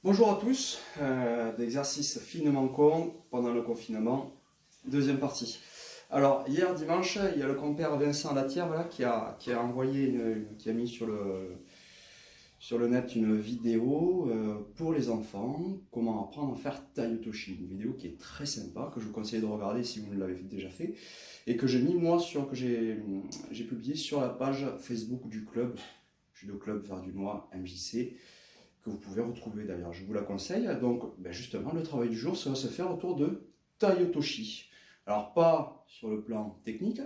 Bonjour à tous, d'exercice finement con pendant le confinement, deuxième partie. Alors hier dimanche, il y a le compère Vincent Latière voilà, qui a envoyé, qui a mis sur le net une vidéo pour les enfants, comment apprendre à faire Tai Otoshi. Une vidéo qui est très sympa, que je vous conseille de regarder si vous ne l'avez déjà fait, et que j'ai mis moi que j'ai publié sur la page Facebook du club, Judo Club Vers du Noir MJC, que vous pouvez retrouver d'ailleurs, je vous la conseille. Donc justement, le travail du jour, ça va se faire autour de Tai Otoshi. Alors pas sur le plan technique,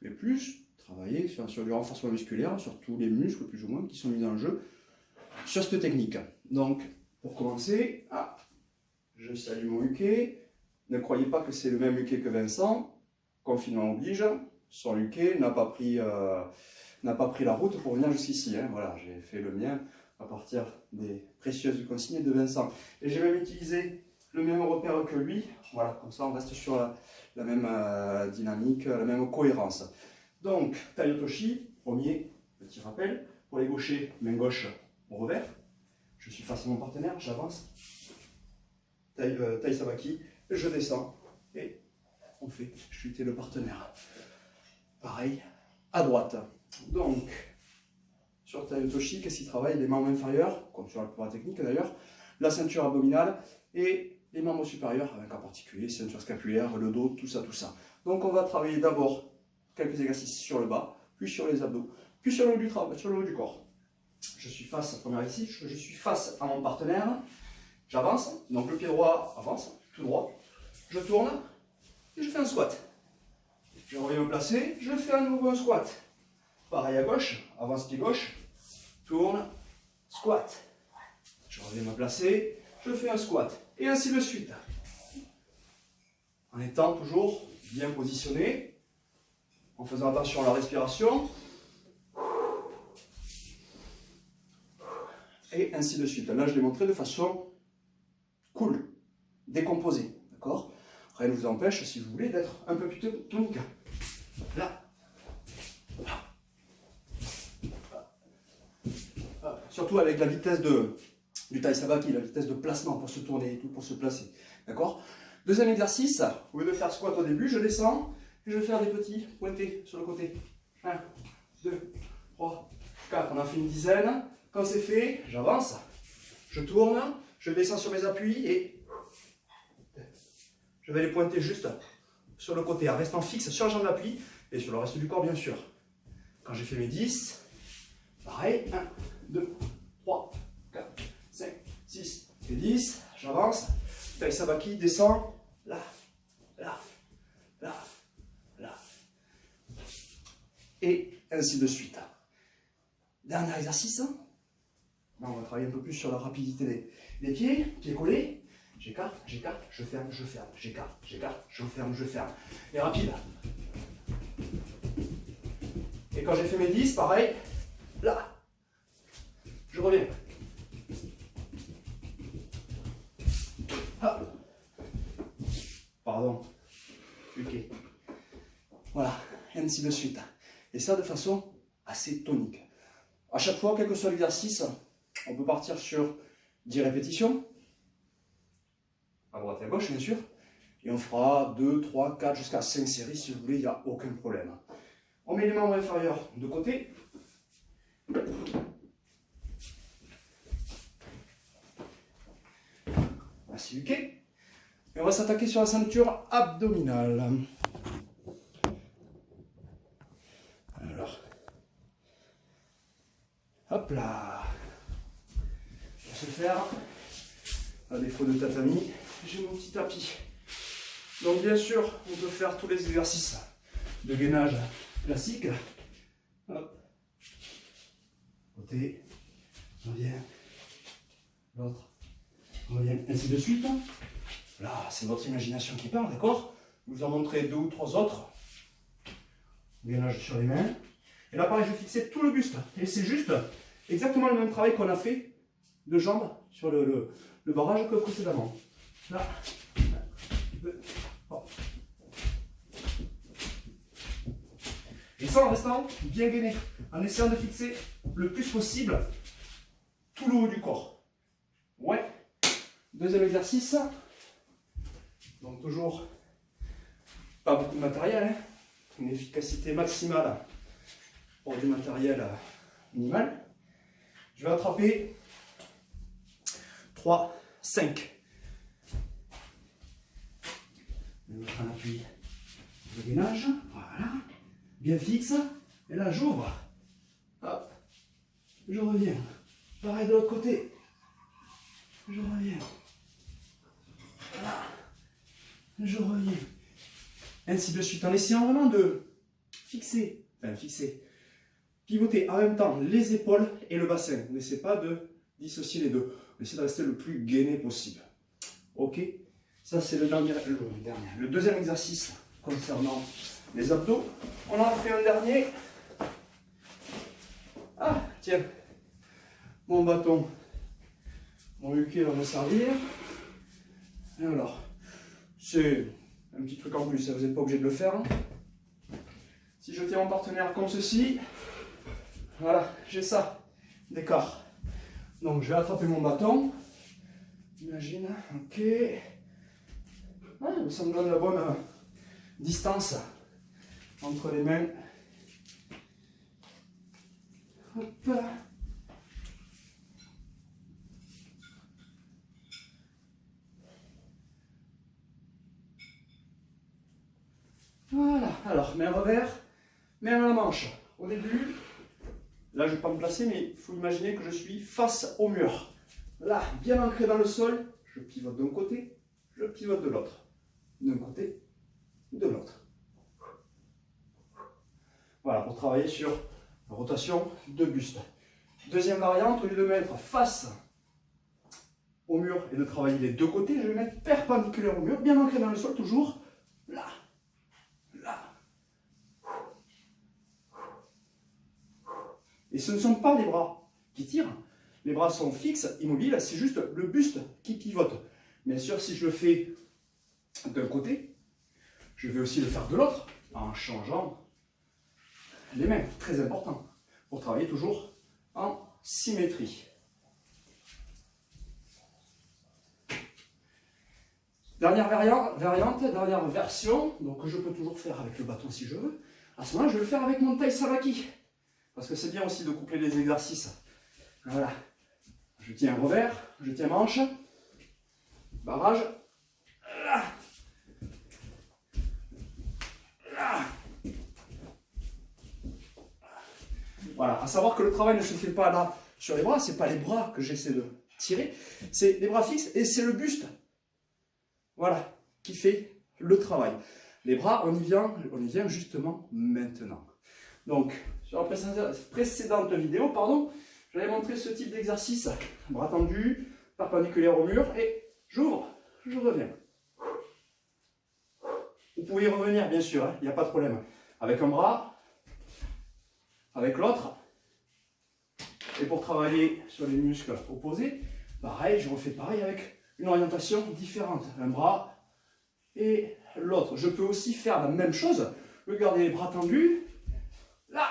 mais plus travailler sur du renforcement musculaire, sur tous les muscles plus ou moins qui sont mis en jeu sur cette technique. Donc pour commencer, je salue mon Uke. Ne croyez pas que c'est le même Uke que Vincent, confinement oblige, son Uke n'a pas pris la route pour venir jusqu'ici. Voilà, j'ai fait le mien à partir des précieuses consignes de Vincent. Et j'ai même utilisé le même repère que lui. Voilà, comme ça on reste sur la même dynamique, la même cohérence. Donc, Tai Otoshi, premier petit rappel. Pour les gauchers, main gauche au revers. Je suis face à mon partenaire, j'avance. Tai Sabaki, je descends et on fait chuter le partenaire. Pareil, à droite. Donc, sur Tai Otoshi, qu'est-ce qu'il travaille? Les membres inférieurs, comme sur la plupart technique d'ailleurs, la ceinture abdominale et les membres supérieurs, avec en particulier ceinture scapulaire, le dos, tout ça. Donc on va travailler d'abord quelques exercices sur le bas, puis sur les abdos, puis sur le haut du corps. Je suis face, première ici, je suis face à mon partenaire, j'avance, donc le pied droit avance, tout droit, je tourne et je fais un squat. Je reviens me placer, je fais à nouveau un squat. Pareil à gauche, avance pied gauche, tourne, squat. Je reviens me placer, je fais un squat. Et ainsi de suite. En étant toujours bien positionné, en faisant attention à la respiration. Et ainsi de suite. Là, je l'ai montré de façon cool, décomposée. D'accord? Rien ne vous empêche, si vous voulez, d'être un peu plus tonique. Là. Surtout avec la vitesse du Tai Sabaki, la vitesse de placement pour se tourner et tout, pour se placer. D'accord? Deuxième exercice, au lieu de faire squat au début, je descends et je vais faire des petits pointés sur le côté. 1, 2, 3, 4. On en fait une dizaine. Quand c'est fait, j'avance, je tourne, je descends sur mes appuis et je vais les pointer juste sur le côté, en restant fixe sur la jambe d'appui et sur le reste du corps, bien sûr. Quand j'ai fait mes 10, pareil, 1, 2, 3, 4, 5, 6 et 10. J'avance. Tai Sabaki descend. Là, là, là, là. Et ainsi de suite. Dernier exercice. Là, on va travailler un peu plus sur la rapidité des pieds. Pieds collés. J'écarte, je ferme, je ferme. J'écarte, je ferme, je ferme. Et rapide. Et quand j'ai fait mes 10, pareil. Là. Je reviens. Pardon. Ok. Voilà. Et ainsi de suite. Et ça de façon assez tonique. À chaque fois, quel que soit l'exercice, on peut partir sur 10 répétitions. À droite et à gauche, bien sûr. Et on fera 2, 3, 4, jusqu'à 5 séries si vous voulez, il n'y a aucun problème. On met les membres inférieurs de côté. Merci Uke. Et on va s'attaquer sur la ceinture abdominale. Alors, hop là. Pour ce faire, à défaut de tatami, j'ai mon petit tapis. Donc bien sûr, on peut faire tous les exercices de gainage classiques. Hop. Côté, on vient, l'autre. On revient ainsi de suite. Là, c'est votre imagination qui parle, d'accord? Je vous en montrer 2 ou 3 autres. Gainage sur les mains. Et là, pareil, je vais fixer tout le buste. Et c'est juste exactement le même travail qu'on a fait de jambes sur le barrage que précédemment. Là. 1, 2, 3. Et ça en restant bien gainé. En essayant de fixer le plus possible tout le haut du corps. Ouais. Deuxième exercice. Donc toujours pas beaucoup de matériel, hein. Une efficacité maximale pour du matériel minimal. Je vais attraper 3, 5. Je vais mettre un appui de gainage, voilà, bien fixe. Et là j'ouvre, hop, je reviens. Pareil de l'autre côté, je reviens. Voilà, je reviens. Ainsi de suite, en essayant vraiment de fixer, pivoter en même temps les épaules et le bassin. N'essayez pas de dissocier les deux. Essayez de rester le plus gainé possible. Ok? Ça, c'est le deuxième exercice concernant les abdos. On en a fait un dernier. Ah, tiens, mon bâton, mon huquet va me servir. Alors, c'est un petit truc en plus, vous n'êtes pas obligé de le faire. Si je tiens mon partenaire comme ceci, voilà, j'ai ça, d'écart. Donc je vais attraper mon bâton. Imagine, ok. Ah, ça me donne la bonne distance entre les mains. Hop. Voilà, alors main revers, main à la manche. Au début, là je ne vais pas me placer, mais il faut imaginer que je suis face au mur. Là, bien ancré dans le sol, je pivote d'un côté, je pivote de l'autre. D'un côté, de l'autre. Voilà, pour travailler sur la rotation de buste. Deuxième variante, au lieu de mettre face au mur et de travailler les deux côtés, je vais mettre perpendiculaire au mur, bien ancré dans le sol, toujours là. Là. Et ce ne sont pas les bras qui tirent, les bras sont fixes, immobiles, c'est juste le buste qui pivote. Bien sûr, si je le fais d'un côté, je vais aussi le faire de l'autre en changeant les mains, très important, pour travailler toujours en symétrie. Dernière variante, dernière version, donc je peux toujours faire avec le bâton si je veux. À ce moment-là, je vais le faire avec mon taille sabaki. Parce que c'est bien aussi de coupler les exercices. Voilà. Je tiens revers, je tiens manche, barrage. Là. Là. Voilà. À savoir que le travail ne se fait pas là sur les bras, c'est pas les bras que j'essaie de tirer, c'est les bras fixes et c'est le buste. Voilà, qui fait le travail. Les bras, on y vient justement maintenant. Donc, sur la précédente vidéo, pardon, j'avais montré ce type d'exercice. Bras tendus, perpendiculaire au mur, et j'ouvre, je reviens. Vous pouvez y revenir, bien sûr, il n'y a pas de problème. Avec un bras, avec l'autre. Et pour travailler sur les muscles opposés, pareil, je refais pareil avec une orientation différente. Un bras et l'autre. Je peux aussi faire la même chose. Je garder les bras tendus. Là.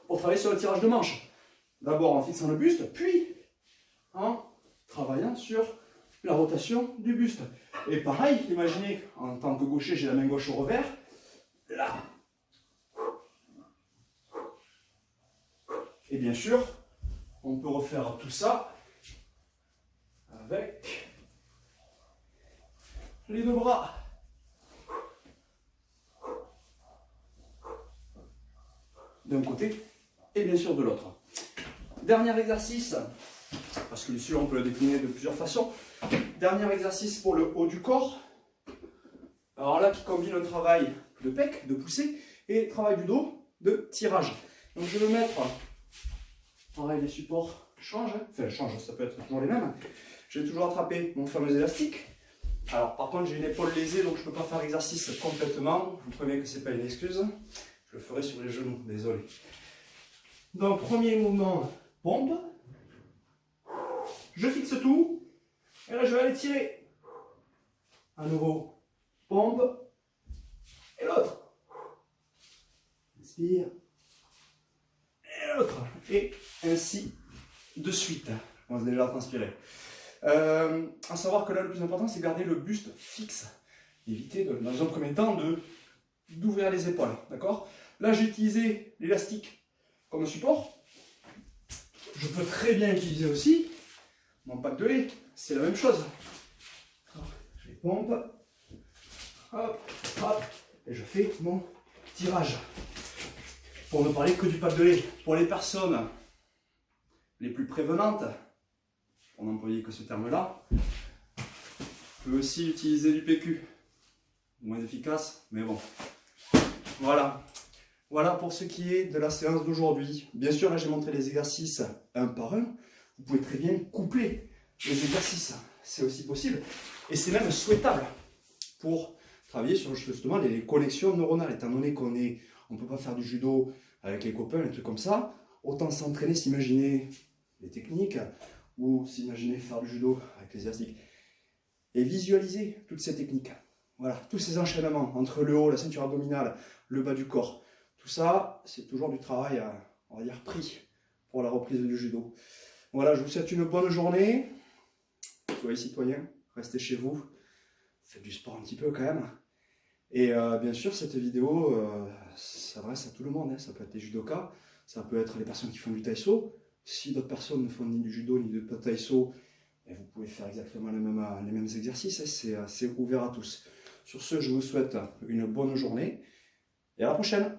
Pour travailler sur le tirage de manche. D'abord en fixant le buste, puis en travaillant sur la rotation du buste. Et pareil, imaginez, en tant que gaucher, j'ai la main gauche au revers. Là. Et bien sûr, on peut refaire tout ça avec les deux bras. D'un côté et bien sûr de l'autre. Dernier exercice, parce que celui-là on peut le décliner de plusieurs façons. Dernier exercice pour le haut du corps. Alors là qui combine un travail de pec, de poussée, et travail du dos, de tirage. Donc je vais mettre, pareil les supports changent, enfin changent, ça peut être toujours les mêmes. Je vais toujours attraper mon fameux élastique. Alors par contre j'ai une épaule lésée donc je ne peux pas faire l'exercice complètement. Je vous préviens que ce n'est pas une excuse. Je le ferai sur les genoux, désolé. Donc premier mouvement, pompe. Je fixe tout. Et là je vais aller tirer. À nouveau, pompe. Et l'autre. Inspire. Et l'autre. Et ainsi de suite. commence déjà à transpirer. À savoir que là, le plus important, c'est garder le buste fixe. Éviter, dans un premier temps, d'ouvrir les épaules. D'accord? Là, j'ai utilisé l'élastique comme support. Je peux très bien utiliser aussi mon pack de lait. C'est la même chose. Je les pompe. Hop, hop. Et je fais mon tirage. Pour ne parler que du pack de lait. Pour les personnes les plus prévenantes, pour n'employer que ce terme-là, je peux aussi utiliser du PQ. Moins efficace, mais bon. Voilà. Voilà pour ce qui est de la séance d'aujourd'hui. Bien sûr, là j'ai montré les exercices un par un. Vous pouvez très bien coupler les exercices. C'est aussi possible. Et c'est même souhaitable pour travailler sur justement les connexions neuronales. Étant donné on ne peut pas faire du judo avec les copains, des trucs comme ça, autant s'entraîner, s'imaginer les techniques ou s'imaginer faire du judo avec les élastiques. Et visualiser toutes ces techniques. Voilà, tous ces enchaînements entre le haut, la ceinture abdominale, le bas du corps. Tout ça, c'est toujours du travail, on va dire, pris pour la reprise du judo. Voilà, je vous souhaite une bonne journée. Soyez citoyens, restez chez vous. Faites du sport un petit peu quand même. Et bien sûr, cette vidéo s'adresse à tout le monde. Hein. Ça peut être les judokas, ça peut être les personnes qui font du taïso. Si d'autres personnes ne font ni du judo ni du taïso, vous pouvez faire exactement les mêmes exercices. Hein. C'est ouvert à tous. Sur ce, je vous souhaite une bonne journée et à la prochaine.